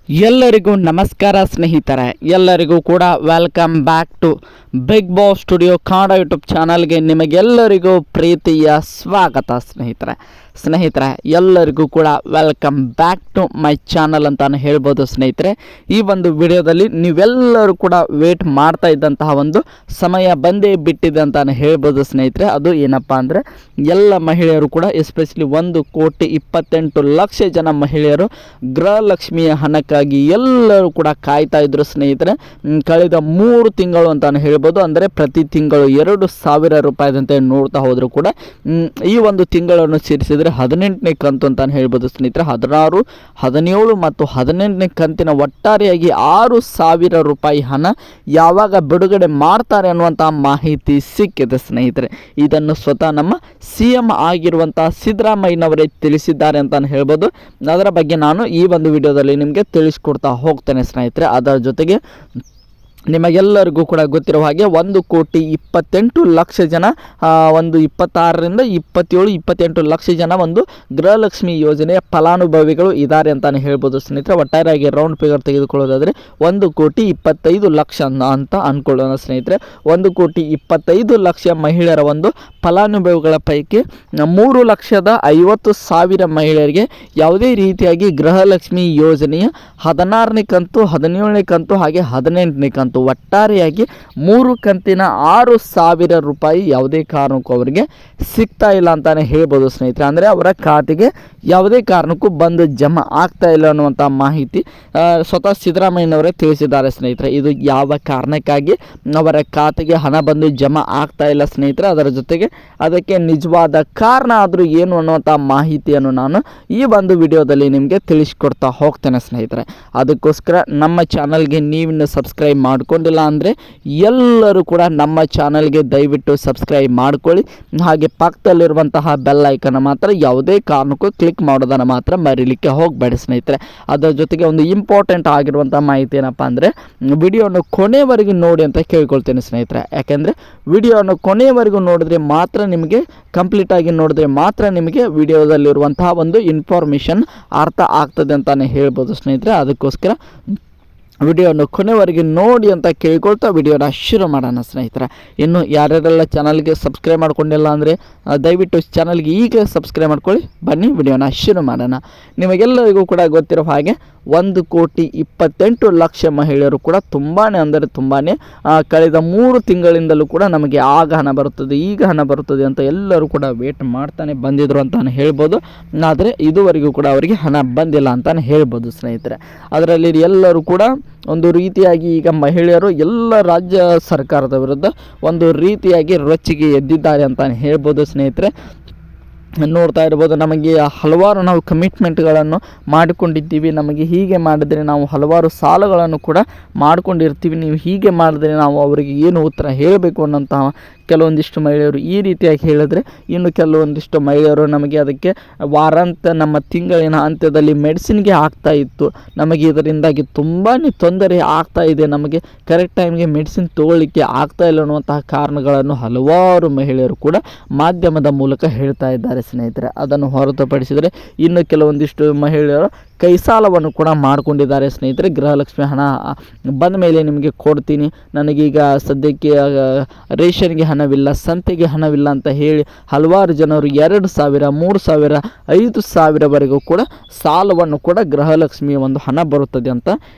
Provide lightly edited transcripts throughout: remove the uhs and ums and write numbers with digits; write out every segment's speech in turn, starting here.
ಎಲ್ಲರಿಗೂ ನಮಸ್ಕಾರ ಸ್ನೇಹಿತರೆ, ಎಲ್ಲರಿಗೂ ಕೂಡ welcome back to Bigg Boss studio Kannada YouTube ಚಾನಲ್ಗೆ ನಿಮಗೆಲ್ಲರಿಗೂ ಪ್ರೀತಿಯ ಸ್ವಾಗತ. ಸ್ನೇಹಿತರೆ ಎಲ್ಲರಿಗೂ ಕೂಡ welcome back to my channel ಅಂತಾನು ಹೇಳ್ಬೋದು. ಸ್ನೇಹಿತರೆ, ಈ ಒಂದು ವಿಡಿಯೋದಲ್ಲಿ ನೀವೆಲ್ಲರೂ ಕೂಡ ವೇಟ್ ಮಾಡ್ತಾ ಇದ್ದಂತಹ ಒಂದು ಸಮಯ ಬಂದೇ ಬಿಟ್ಟಿದೆ ಅಂತಾನು ಹೇಳ್ಬೋದು. ಸ್ನೇಹಿತರೆ, ಅದು ಏನಪ್ಪ ಅಂದರೆ ಎಲ್ಲ ಮಹಿಳೆಯರು ಕೂಡ ಎಸ್ಪೆಷಲಿ 1,28,00,000 ಜನ ಮಹಿಳೆಯರು ಗೃಹಲಕ್ಷ್ಮಿಯ ಹಣಕ್ಕಾಗಿ ಎಲ್ಲರೂ ಕೂಡ ಕಾಯ್ತಾ ಇದ್ರು. ಸ್ನೇಹಿತರೆ, ಕಳೆದ 3 ತಿಂಗಳು ಅಂತಾನು ಹೇಳ್ಬೋದು. ಅಂದರೆ ಪ್ರತಿ ತಿಂಗಳು 2,000 ರೂಪಾಯಿದಂತೆ ನೋಡ್ತಾ ಹೋದರೂ ಕೂಡ ಈ ಒಂದು ತಿಂಗಳನ್ನು ಸೇರಿಸಿದರೆ 18ನೇ ಕಂತು ಅಂತಾನು ಹೇಳ್ಬೋದು. ಸ್ನೇಹಿತರೆ, 16, 17 ಮತ್ತು 18ನೇ ಕಂತಿನ ಒಟ್ಟಾರೆಯಾಗಿ 6,000 ರೂಪಾಯಿ ಹಣ ಯಾವಾಗ ಬಿಡುಗಡೆ ಮಾಡ್ತಾರೆ ಅನ್ನುವಂತಹ ಮಾಹಿತಿ ಸಿಕ್ಕಿದೆ. ಸ್ನೇಹಿತರೆ, ಇದನ್ನು ಸ್ವತಃ ನಮ್ಮ CM ಆಗಿರುವಂತಹ ಸಿದ್ದರಾಮಯ್ಯನವರೇ ತಿಳಿಸಿದ್ದಾರೆ ಅಂತಾನು ಹೇಳ್ಬೋದು. ಅದರ ಬಗ್ಗೆ ನಾನು ಈ ಒಂದು ವಿಡಿಯೋದಲ್ಲಿ ನಿಮಗೆ ತಿಳಿಸ್ಕೊಡ್ತಾ ಹೋಗ್ತೇನೆ. ಸ್ನೇಹಿತರೆ, ಅದರ ಜೊತೆಗೆ ನಿಮಗೆಲ್ಲರಿಗೂ ಕೂಡ ಗೊತ್ತಿರುವ ಹಾಗೆ 1,28,00,000 ಜನ, ಒಂದು 26ರಿಂದ 27, 28 ಲಕ್ಷ ಜನ ಒಂದು ಗೃಹಲಕ್ಷ್ಮಿ ಯೋಜನೆಯ ಫಲಾನುಭವಿಗಳು ಇದ್ದಾರೆ ಅಂತಾನೆ ಹೇಳ್ಬೋದು. ಸ್ನೇಹಿತರೆ, ಒಟ್ಟಾರೆಯಾಗಿ ರೌಂಡ್ ಫಿಗರ್ ತೆಗೆದುಕೊಳ್ಳೋದಾದರೆ 1,25,00,000 ಅಂತ ಅಂದ್ಕೊಳ್ಳೋಣ. ಸ್ನೇಹಿತರೆ, 1,25,00,000 ಮಹಿಳೆಯರ ಒಂದು ಫಲಾನುಭವಿಗಳ ಪೈಕಿ 3,50,000 ಮಹಿಳೆಯರಿಗೆ ಯಾವುದೇ ರೀತಿಯಾಗಿ ಗೃಹಲಕ್ಷ್ಮಿ ಯೋಜನೆಯ 16ನೇ ಕಂತು, 17ನೇ ಕಂತು ಹಾಗೆ 18ನೇ ಕಂತು ಒಟ್ಟಾರೆಯಾಗಿ 3 ಕಂತಿನ 6,000 ರೂಪಾಯಿ ಯಾವುದೇ ಕಾರಣಕ್ಕೂ ಅವರಿಗೆ ಸಿಗ್ತಾ ಇಲ್ಲ ಅಂತಾನೆ ಹೇಳ್ಬೋದು. ಸ್ನೇಹಿತರೆ, ಅಂದರೆ ಅವರ ಖಾತೆಗೆ ಯಾವುದೇ ಕಾರಣಕ್ಕೂ ಬಂದು ಜಮಾ ಆಗ್ತಾ ಇಲ್ಲ ಅನ್ನುವಂಥ ಮಾಹಿತಿ ಸ್ವತಃ ಸಿದ್ದರಾಮಯ್ಯನವರೇ ತಿಳಿಸಿದ್ದಾರೆ. ಸ್ನೇಹಿತರೆ, ಇದು ಯಾವ ಕಾರಣಕ್ಕಾಗಿ ಅವರ ಖಾತೆಗೆ ಹಣ ಬಂದು ಜಮಾ ಆಗ್ತಾ ಇಲ್ಲ ಸ್ನೇಹಿತರೆ, ಅದರ ಜೊತೆಗೆ ಅದಕ್ಕೆ ನಿಜವಾದ ಕಾರಣ ಆದರೂ ಏನು ಅನ್ನುವಂಥ ಮಾಹಿತಿಯನ್ನು ನಾನು ಈ ಒಂದು ವಿಡಿಯೋದಲ್ಲಿ ನಿಮಗೆ ತಿಳಿಸ್ಕೊಡ್ತಾ ಹೋಗ್ತೇನೆ. ಸ್ನೇಹಿತರೆ, ಅದಕ್ಕೋಸ್ಕರ ನಮ್ಮ ಚಾನಲ್ಗೆ ನೀವಿನ್ನು ಸಬ್ಸ್ಕ್ರೈಬ್ ಮಾಡ್ಕೊಂಡಿಲ್ಲ ಅಂದರೆ ಎಲ್ಲರೂ ಕೂಡ ನಮ್ಮ ಚಾನಲ್ಗೆ ದಯವಿಟ್ಟು ಸಬ್ಸ್ಕ್ರೈಬ್ ಮಾಡ್ಕೊಳ್ಳಿ. ಹಾಗೆ ಪಕ್ಕದಲ್ಲಿರುವಂತಹ ಬೆಲ್ ಐಕನ್ ಮಾತ್ರ ಯಾವುದೇ ಕಾರಣಕ್ಕೂ ಕ್ಲಿಕ್ ಮಾಡೋದನ್ನು ಮಾತ್ರ ಮರೀಲಿಕ್ಕೆ ಹೋಗಬೇಡಿ. ಸ್ನೇಹಿತರೆ, ಅದರ ಜೊತೆಗೆ ಒಂದು ಇಂಪಾರ್ಟೆಂಟ್ ಆಗಿರುವಂಥ ಮಾಹಿತಿ ಏನಪ್ಪ ಅಂದರೆ ವಿಡಿಯೋನ ಕೊನೆವರೆಗೂ ನೋಡಿ ಅಂತ ಕೇಳ್ಕೊಳ್ತೇನೆ. ಸ್ನೇಹಿತರೆ, ಯಾಕೆಂದರೆ ವಿಡಿಯೋನ ಕೊನೆವರೆಗೂ ನೋಡಿದ್ರೆ ಮಾತ್ರ ನಿಮಗೆ ಕಂಪ್ಲೀಟಾಗಿ ನೋಡಿದ್ರೆ ಮಾತ್ರ ನಿಮಗೆ ವಿಡಿಯೋದಲ್ಲಿರುವಂತಹ ಒಂದು ಇನ್ಫಾರ್ಮೇಷನ್ ಅರ್ಥ ಆಗ್ತದೆ ಅಂತಲೇ ಹೇಳ್ಬೋದು. ಸ್ನೇಹಿತರೆ, ಅದಕ್ಕೋಸ್ಕರ ವಿಡಿಯೋನ ಕೊನೆವರೆಗೆ ನೋಡಿ ಅಂತ ಕೇಳ್ಕೊಳ್ತಾ ವಿಡಿಯೋನ ಶುರು ಮಾಡೋಣ. ಸ್ನೇಹಿತರೆ, ಇನ್ನು ಯಾರ್ಯಾರೆಲ್ಲ ಚಾನಲ್ಗೆ ಸಬ್ಸ್ಕ್ರೈಬ್ ಮಾಡ್ಕೊಂಡಿಲ್ಲ ಅಂದರೆ ದಯವಿಟ್ಟು ಚಾನಲ್ಗೆ ಈಗ ಸಬ್ಸ್ಕ್ರೈಬ್ ಮಾಡ್ಕೊಳ್ಳಿ. ಬನ್ನಿ ವಿಡಿಯೋನ ಶುರು ಮಾಡೋಣ. ನಿಮಗೆಲ್ಲರಿಗೂ ಕೂಡ ಗೊತ್ತಿರೋ ಹಾಗೆ 1,28,00,000 ಮಹಿಳೆಯರು ಕೂಡ ತುಂಬಾ ಅಂದರೆ ತುಂಬಾ ಕಳೆದ 3 ತಿಂಗಳಿಂದಲೂ ಕೂಡ ನಮಗೆ ಆಗ ಹಣ ಬರುತ್ತದೆ, ಈಗ ಹಣ ಬರುತ್ತದೆ ಅಂತ ಎಲ್ಲರೂ ಕೂಡ ವೇಟ್ ಮಾಡ್ತಾನೆ ಬಂದಿದ್ರು ಅಂತಾನೆ ಹೇಳ್ಬೋದು. ಆದರೆ ಇದುವರೆಗೂ ಕೂಡ ಅವರಿಗೆ ಹಣ ಬಂದಿಲ್ಲ ಅಂತಾನೆ ಹೇಳ್ಬೋದು. ಸ್ನೇಹಿತರೆ, ಅದರಲ್ಲಿ ಎಲ್ಲರೂ ಕೂಡ ಒಂದು ರೀತಿಯಾಗಿ ಈಗ ಮಹಿಳೆಯರು ಎಲ್ಲ ರಾಜ್ಯ ಸರ್ಕಾರದ ವಿರುದ್ಧ ಒಂದು ರೀತಿಯಾಗಿ ರೊಚ್ಚಿಗೆ ಎದ್ದಿದ್ದಾರೆ ಅಂತಾನೆ ಹೇಳ್ಬೋದು. ಸ್ನೇಹಿತರೆ, ನೋಡ್ತಾ ಇರ್ಬೋದು, ನಮಗೆ ಹಲವಾರು ನಾವು ಕಮಿಟ್ಮೆಂಟ್ಗಳನ್ನು ಮಾಡಿಕೊಂಡಿದ್ದೀವಿ, ನಮಗೆ ಹೀಗೆ ಮಾಡಿದರೆ ನಾವು ಹಲವಾರು ಸಾಲಗಳನ್ನು ಕೂಡ ಮಾಡ್ಕೊಂಡಿರ್ತೀವಿ, ನೀವು ಹೀಗೆ ಮಾಡಿದ್ರೆ ನಾವು ಅವರಿಗೆ ಏನು ಉತ್ತರ ಹೇಳಬೇಕು ಅನ್ನೋಂತಹ ಕೆಲವೊಂದಿಷ್ಟು ಮಹಿಳೆಯರು ಈ ರೀತಿಯಾಗಿ ಹೇಳಿದ್ರೆ, ಇನ್ನು ಕೆಲವೊಂದಿಷ್ಟು ಮಹಿಳೆಯರು ನಮಗೆ ಅದಕ್ಕೆ ವಾರಾಂತ್ಯ ನಮ್ಮ ತಿಂಗಳಿನ ಅಂತ್ಯದಲ್ಲಿ ಮೆಡಿಸಿನ್ಗೆ ಆಗ್ತಾ ಇತ್ತು, ನಮಗೆ ಇದರಿಂದಾಗಿ ತುಂಬಾ ತೊಂದರೆ ಆಗ್ತಾ ಇದೆ, ನಮಗೆ ಕರೆಕ್ಟ್ ಟೈಮ್ಗೆ ಮೆಡಿಸಿನ್ ತೊಗೊಳ್ಳಿಕ್ಕೆ ಆಗ್ತಾ ಇಲ್ಲ ಅನ್ನುವಂತಹ ಕಾರಣಗಳನ್ನು ಹಲವಾರು ಮಹಿಳೆಯರು ಕೂಡ ಮಾಧ್ಯಮದ ಮೂಲಕ ಹೇಳ್ತಾ ಇದ್ದಾರೆ. ಸ್ನೇಹಿತರೆ, ಅದನ್ನು ಹೊರತುಪಡಿಸಿದರೆ ಇನ್ನು ಕೆಲವೊಂದಿಷ್ಟು ಮಹಿಳೆಯರು ಕೈ ಸಾಲವನ್ನು ಕೂಡ ಮಾಡಿಕೊಂಡಿದ್ದಾರೆ. ಸ್ನೇಹಿತರೆ, ಗೃಹಲಕ್ಷ್ಮಿ ಹಣ ಬಂದ ಮೇಲೆ ನಿಮಗೆ ಕೊಡ್ತೀನಿ, ನನಗೀಗ ಸದ್ಯಕ್ಕೆ ರೇಷನ್ಗೆ ಹಣವಿಲ್ಲ, ಸಂತೆಗೆ ಹಣವಿಲ್ಲ ಅಂತ ಹೇಳಿ ಹಲವಾರು ಜನರು 2,000, 3,000, 5,000ವರೆಗೂ ಕೂಡ ಸಾಲವನ್ನು ಕೂಡ ಗೃಹಲಕ್ಷ್ಮಿಯ ಒಂದು ಹಣ ಬರುತ್ತದೆ ಅಂತ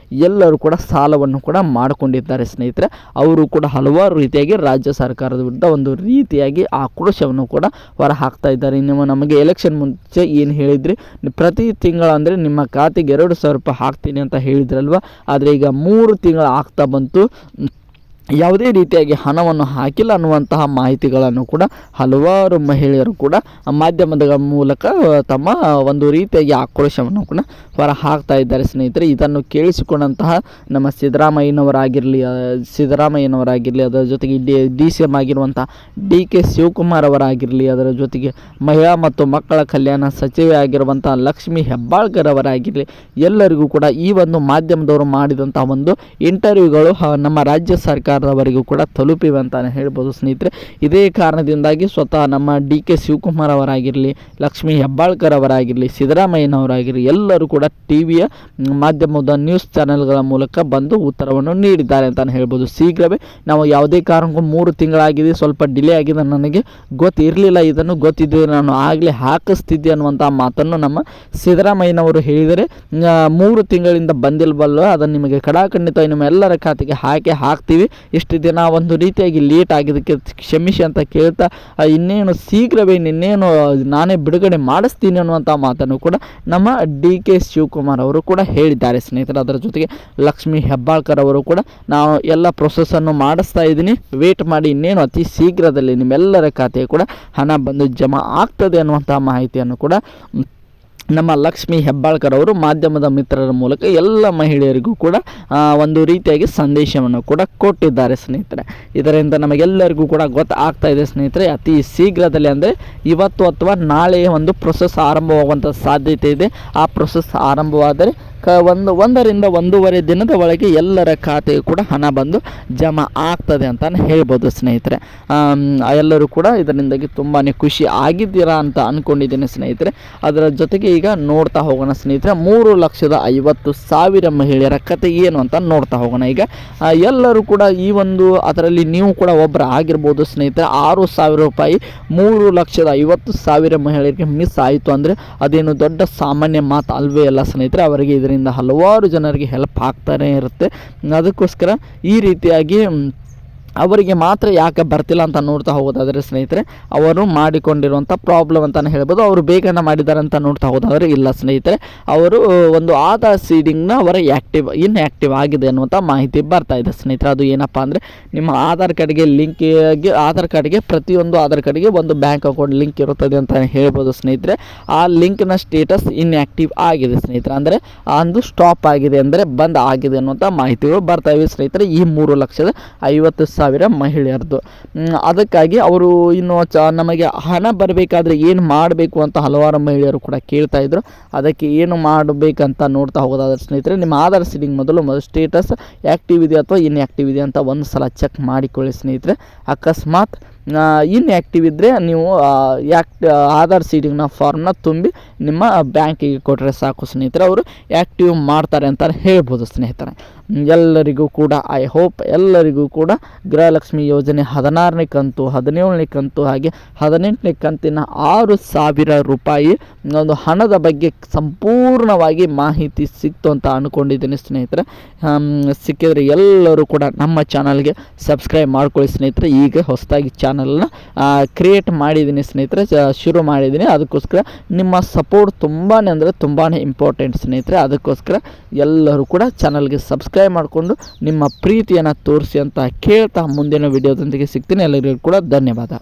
ಎಲ್ಲರೂ ಕೂಡ ಸಾಲವನ್ನು ಕೂಡ ಮಾಡಿಕೊಂಡಿದ್ದಾರೆ. ಸ್ನೇಹಿತರೆ, ಅವರು ಕೂಡ ಹಲವಾರು ರೀತಿಯಾಗಿ ರಾಜ್ಯ ಸರ್ಕಾರದ ವಿರುದ್ಧ ಒಂದು ರೀತಿಯಾಗಿ ಆಕ್ರೋಶವನ್ನು ಕೂಡ ಹೊರ ಹಾಕ್ತಾ ಇದ್ದಾರೆ. ನೀವು ನಮಗೆ ಎಲೆಕ್ಷನ್ ಮುಂಚೆ ಏನು ಹೇಳಿದ್ರಿ, ಪ್ರತಿ ತಿಂಗಳು ಅಂದರೆ ನಿಮ್ಮ ಖಾತೆಗೆ 2,000 ರೂಪಾಯಿ ಹಾಕ್ತೀನಿ ಅಂತ ಹೇಳಿದ್ರಲ್ವ, ಆದರೆ ಈಗ 3 ತಿಂಗಳು ಆಗ್ತಾ ಬಂತು, ಯಾವುದೇ ರೀತಿಯಾಗಿ ಹಣವನ್ನು ಹಾಕಿಲ್ಲ ಅನ್ನುವಂತಹ ಮಾಹಿತಿಗಳನ್ನು ಕೂಡ ಹಲವಾರು ಮಹಿಳೆಯರು ಕೂಡ ಮಾಧ್ಯಮದ ಮೂಲಕ ತಮ್ಮ ಒಂದು ರೀತಿಯಾಗಿ ಆಕ್ರೋಶವನ್ನು ಕೂಡ ಹೊರ ಹಾಕ್ತಾ ಇದ್ದಾರೆ. ಸ್ನೇಹಿತರೆ, ಇದನ್ನು ಕೇಳಿಸಿಕೊಂಡಂತಹ ನಮ್ಮ ಸಿದ್ದರಾಮಯ್ಯನವರಾಗಿರಲಿ, ಅದರ ಜೊತೆಗೆ DCM ಆಗಿರುವಂತಹ DK ಶಿವಕುಮಾರ್ ಅವರಾಗಿರಲಿ, ಅದರ ಜೊತೆಗೆ ಮಹಿಳಾ ಮತ್ತು ಮಕ್ಕಳ ಕಲ್ಯಾಣ ಸಚಿವೆ ಆಗಿರುವಂತಹ ಲಕ್ಷ್ಮೀ ಹೆಬ್ಬಾಳ್ಕರ್ ಅವರಾಗಿರಲಿ, ಎಲ್ಲರಿಗೂ ಕೂಡ ಈ ಒಂದು ಮಾಧ್ಯಮದವರು ಮಾಡಿದಂತಹ ಒಂದು ಇಂಟರ್ವ್ಯೂಗಳು ನಮ್ಮ ರಾಜ್ಯ ಸರ್ಕಾರ ಸರ್ಕಾರದವರೆಗೂ ಕೂಡ ತಲುಪಿವೆ ಅಂತಲೇ ಹೇಳ್ಬೋದು ಸ್ನೇಹಿತರೆ. ಇದೇ ಕಾರಣದಿಂದಾಗಿ ಸ್ವತಃ ನಮ್ಮ ಡಿ.ಕೆ. ಶಿವಕುಮಾರ್ ಅವರಾಗಿರಲಿ, ಲಕ್ಷ್ಮೀ ಹೆಬ್ಬಾಳ್ಕರ್ ಅವರಾಗಿರಲಿ, ಸಿದ್ದರಾಮಯ್ಯನವರಾಗಿರಲಿ ಎಲ್ಲರೂ ಕೂಡ ಟಿವಿಯ ಮಾಧ್ಯಮದ ನ್ಯೂಸ್ ಚಾನೆಲ್ಗಳ ಮೂಲಕ ಬಂದು ಉತ್ತರವನ್ನು ನೀಡಿದ್ದಾರೆ ಅಂತಲೇ ಹೇಳ್ಬೋದು. ಶೀಘ್ರವೇ ನಾವು ಯಾವುದೇ ಕಾರಣಕ್ಕೂ 3 ತಿಂಗಳಾಗಿದೆ, ಸ್ವಲ್ಪ ಡಿಲೇ ಆಗಿದೆ, ನನಗೆ ಗೊತ್ತಿರಲಿಲ್ಲ, ಇದನ್ನು ಗೊತ್ತಿದ್ದರೆ ನಾನು ಆಗಲೇ ಹಾಕಿಸ್ತಿದ್ದೆ ಅನ್ನುವಂಥ ಮಾತನ್ನು ನಮ್ಮ ಸಿದ್ದರಾಮಯ್ಯನವರು ಹೇಳಿದರೆ 3 ತಿಂಗಳಿಂದ ಬಂದಿಲ್ವಲ್ಲ, ಅದನ್ನು ನಿಮಗೆ ಕಡಾಖಂಡಿತವಾಗಿ ನಿಮ್ಮ ಎಲ್ಲರ ಖಾತೆಗೆ ಹಾಕ್ತೀವಿ, ಇಷ್ಟು ದಿನ ಒಂದು ರೀತಿಯಾಗಿ ಲೇಟ್ ಆಗಿದ್ದಕ್ಕೆ ಕ್ಷಮಿಸಿ ಅಂತ ಕೇಳ್ತಾ ಇನ್ನೇನು ಶೀಘ್ರವೇ ನಿನ್ನೇನು ನಾನೇ ಬಿಡುಗಡೆ ಮಾಡಿಸ್ತೀನಿ ಅನ್ನುವಂಥ ಮಾತನ್ನು ಕೂಡ ನಮ್ಮ ಡಿ.ಕೆ. ಶಿವಕುಮಾರ್ ಅವರು ಕೂಡ ಹೇಳಿದ್ದಾರೆ ಸ್ನೇಹಿತರೆ. ಅದರ ಜೊತೆಗೆ ಲಕ್ಷ್ಮೀ ಹೆಬ್ಬಾಳ್ಕರ್ ಅವರು ಕೂಡ ನಾವು ಎಲ್ಲ ಪ್ರೊಸೆಸನ್ನು ಮಾಡಿಸ್ತಾ ಇದ್ದೀನಿ, ವೇಟ್ ಮಾಡಿ, ಇನ್ನೇನು ಅತಿ ಶೀಘ್ರದಲ್ಲಿ ನಿಮ್ಮೆಲ್ಲರ ಖಾತೆಗೆ ಕೂಡ ಹಣ ಬಂದು ಜಮಾ ಆಗ್ತದೆ ಅನ್ನುವಂಥ ಮಾಹಿತಿಯನ್ನು ಕೂಡ ನಮ್ಮ ಲಕ್ಷ್ಮೀ ಹೆಬ್ಬಾಳ್ಕರ್ ಅವರು ಮಾಧ್ಯಮದ ಮಿತ್ರರ ಮೂಲಕ ಎಲ್ಲ ಮಹಿಳೆಯರಿಗೂ ಕೂಡ ಒಂದು ರೀತಿಯಾಗಿ ಸಂದೇಶವನ್ನು ಕೂಡ ಕೊಟ್ಟಿದ್ದಾರೆ ಸ್ನೇಹಿತರೆ. ಇದರಿಂದ ನಮಗೆಲ್ಲರಿಗೂ ಕೂಡ ಗೊತ್ತಾಗ್ತಾ ಇದೆ ಸ್ನೇಹಿತರೆ, ಅತಿ ಶೀಘ್ರದಲ್ಲಿ ಅಂದರೆ ಇವತ್ತು ಅಥವಾ ನಾಳೆ ಒಂದು ಪ್ರೊಸೆಸ್ ಆರಂಭವಾಗುವಂಥ ಸಾಧ್ಯತೆ ಇದೆ. ಆ ಪ್ರೊಸೆಸ್ ಆರಂಭವಾದರೆ 1-1.5 ದಿನದ ಒಳಗೆ ಎಲ್ಲರ ಖಾತೆಗೆ ಕೂಡ ಹಣ ಬಂದು ಜಮಾ ಆಗ್ತದೆ ಅಂತಲೇ ಹೇಳ್ಬೋದು ಸ್ನೇಹಿತರೆ. ಎಲ್ಲರೂ ಕೂಡ ಇದರಿಂದಾಗಿ ತುಂಬಾ ಖುಷಿ ಆಗಿದ್ದೀರಾ ಅಂತ ಅಂದ್ಕೊಂಡಿದ್ದೀನಿ ಸ್ನೇಹಿತರೆ. ಅದರ ಜೊತೆಗೆ ಈಗ ನೋಡ್ತಾ ಹೋಗೋಣ ಸ್ನೇಹಿತರೆ, 3,50,000 ಮಹಿಳೆಯರ ಕತೆ ಏನು ಅಂತ ನೋಡ್ತಾ ಹೋಗೋಣ. ಈಗ ಎಲ್ಲರೂ ಕೂಡ ಈ ಒಂದು ಅದರಲ್ಲಿ ನೀವು ಕೂಡ ಒಬ್ಬರು ಆಗಿರ್ಬೋದು ಸ್ನೇಹಿತರೆ. 6,000 ರೂಪಾಯಿ 3,50,000 ಮಹಿಳೆಯರಿಗೆ ಮಿಸ್ ಆಯಿತು ಅಂದರೆ ಅದೇನು ದೊಡ್ಡ ಸಾಮಾನ್ಯ ಮಾತು ಅಲ್ವೇ ಅಲ್ಲ ಸ್ನೇಹಿತರೆ. ಅವರಿಗೆ ಇದರಿಂದ ಹಲವಾರು ಜನರಿಗೆ ಹೆಲ್ಪ್ ಆಗ್ತಾನೆ ಇರುತ್ತೆ. ಅದಕ್ಕೋಸ್ಕರ ಈ ರೀತಿಯಾಗಿ ಅವರಿಗೆ ಮಾತ್ರ ಯಾಕೆ ಬರ್ತಿಲ್ಲ ಅಂತ ನೋಡ್ತಾ ಹೋಗೋದಾದರೆ ಸ್ನೇಹಿತರೆ, ಅವರು ಮಾಡಿಕೊಂಡಿರುವಂಥ ಪ್ರಾಬ್ಲಮ್ ಅಂತಲೇ ಹೇಳ್ಬೋದು. ಅವರು ಬೇಗನೆ ಮಾಡಿದ್ದಾರೆ ಅಂತ ನೋಡ್ತಾ ಹೋಗೋದಾದರೆ ಇಲ್ಲ ಸ್ನೇಹಿತರೆ, ಅವರು ಒಂದು ಆಧಾರ್ ಸೀಡಿಂಗ್ನ ಅವರ ಇನ್ಆ್ಯಕ್ಟಿವ್ ಆಗಿದೆ ಅನ್ನುವಂಥ ಮಾಹಿತಿ ಬರ್ತಾ ಇದೆ ಸ್ನೇಹಿತರೆ. ಅದು ಏನಪ್ಪ ಅಂದರೆ ನಿಮ್ಮ ಆಧಾರ್ ಕಾರ್ಡ್ಗೆ ಪ್ರತಿಯೊಂದು ಆಧಾರ್ ಕಾರ್ಡ್ಗೆ ಒಂದು ಬ್ಯಾಂಕ್ ಅಕೌಂಟ್ ಲಿಂಕ್ ಇರುತ್ತದೆ ಅಂತ ಹೇಳ್ಬೋದು ಸ್ನೇಹಿತರೆ. ಆ ಲಿಂಕ್ನ ಸ್ಟೇಟಸ್ ಇನ್ಆ್ಯಕ್ಟಿವ್ ಆಗಿದೆ ಸ್ನೇಹಿತರೆ, ಅಂದರೆ ಅಂದು ಸ್ಟಾಪ್ ಆಗಿದೆ, ಅಂದರೆ ಬಂದ್ ಆಗಿದೆ ಅನ್ನುವಂಥ ಮಾಹಿತಿಗಳು ಬರ್ತಾ ಇವೆ ಸ್ನೇಹಿತರೆ. ಈ 3,50,000 ಮಹಿಳೆಯರದು. ಅದಕ್ಕಾಗಿ ಅವರು ಇನ್ನು ನಮಗೆ ಹಣ ಬರಬೇಕಾದ್ರೆ ಏನು ಮಾಡಬೇಕು ಅಂತ ಹಲವಾರು ಮಹಿಳೆಯರು ಕೂಡ ಕೇಳ್ತಾ ಇದ್ರು. ಅದಕ್ಕೆ ಏನು ಮಾಡಬೇಕಂತ ನೋಡ್ತಾ ಹೋಗೋದಾದ್ರೆ ಸ್ನೇಹಿತರೆ, ನಿಮ್ಮ ಆಧಾರ್ ಸೀಡಿಂಗ್ ಮೊದಲು ಸ್ಟೇಟಸ್ ಆ್ಯಕ್ಟಿವ್ ಇದೆ ಅಥವಾ ಇನ್ಆ್ಯಕ್ಟಿವ್ ಇದೆ ಅಂತ ಒಂದು ಸಲ ಚೆಕ್ ಮಾಡಿಕೊಳ್ಳಿ ಸ್ನೇಹಿತರೆ. ಅಕಸ್ಮಾತ್ ಇನ್ಆ್ಯಕ್ಟಿವ್ ಇದ್ದರೆ ನೀವು ಆಧಾರ್ ಸೀಡಿಂಗ್ನ ಫಾರ್ಮ್ನ ತುಂಬಿ ನಿಮ್ಮ ಬ್ಯಾಂಕಿಗೆ ಕೊಟ್ಟರೆ ಸಾಕು ಸ್ನೇಹಿತರೆ, ಅವರು ಆ್ಯಕ್ಟಿವ್ ಮಾಡ್ತಾರೆ ಅಂತ ಹೇಳ್ಬೋದು ಸ್ನೇಹಿತರೆ. ಎಲ್ಲರಿಗೂ ಕೂಡ ಐ ಹೋಪ್ ಎಲ್ಲರಿಗೂ ಕೂಡ ಗೃಹಲಕ್ಷ್ಮಿ ಯೋಜನೆ 16ನೇ ಕಂತು, 17ನೇ ಕಂತು ಹಾಗೆ 18ನೇ ಕಂತಿನ 6,000 ರೂಪಾಯಿ ಒಂದು ಹಣದ ಬಗ್ಗೆ ಸಂಪೂರ್ಣವಾಗಿ ಮಾಹಿತಿ ಸಿಕ್ತು ಅಂತ ಅಂದ್ಕೊಂಡಿದ್ದೀನಿ ಸ್ನೇಹಿತರೆ. ಸಿಕ್ಕಿದರೆ ಎಲ್ಲರೂ ಕೂಡ ನಮ್ಮ ಚಾನಲ್ಗೆ ಸಬ್ಸ್ಕ್ರೈಬ್ ಮಾಡ್ಕೊಳ್ಳಿ ಸ್ನೇಹಿತರೆ. ಈಗ ಹೊಸದಾಗಿ ಚಾನಲ್ನ ಕ್ರಿಯೇಟ್ ಮಾಡಿದ್ದೀನಿ ಸ್ನೇಹಿತರೆ, ಶುರು ಮಾಡಿದ್ದೀನಿ. ಅದಕ್ಕೋಸ್ಕರ ನಿಮ್ಮ ಸಪೋರ್ಟ್ ತುಂಬಾ ಅಂದರೆ ತುಂಬಾ ಇಂಪಾರ್ಟೆಂಟ್ ಸ್ನೇಹಿತರೆ. ಅದಕ್ಕೋಸ್ಕರ ಎಲ್ಲರೂ ಕೂಡ ಚಾನಲ್ಗೆ ಸಬ್ಸ್ಕ್ರೈಬ್ ಮಾಡಿಕೊಂಡು ನಿಮ್ಮ ಪ್ರೀತಿಯನ್ನು ತೋರಿಸಿ ಅಂತ ಕೇಳ್ತಾ ಮುಂದಿನ ವಿಡಿಯೋದೊಂದಿಗೆ ಸಿಗ್ತೀನಿ. ಎಲ್ಲರಿಗೂ ಕೂಡ ಧನ್ಯವಾದ.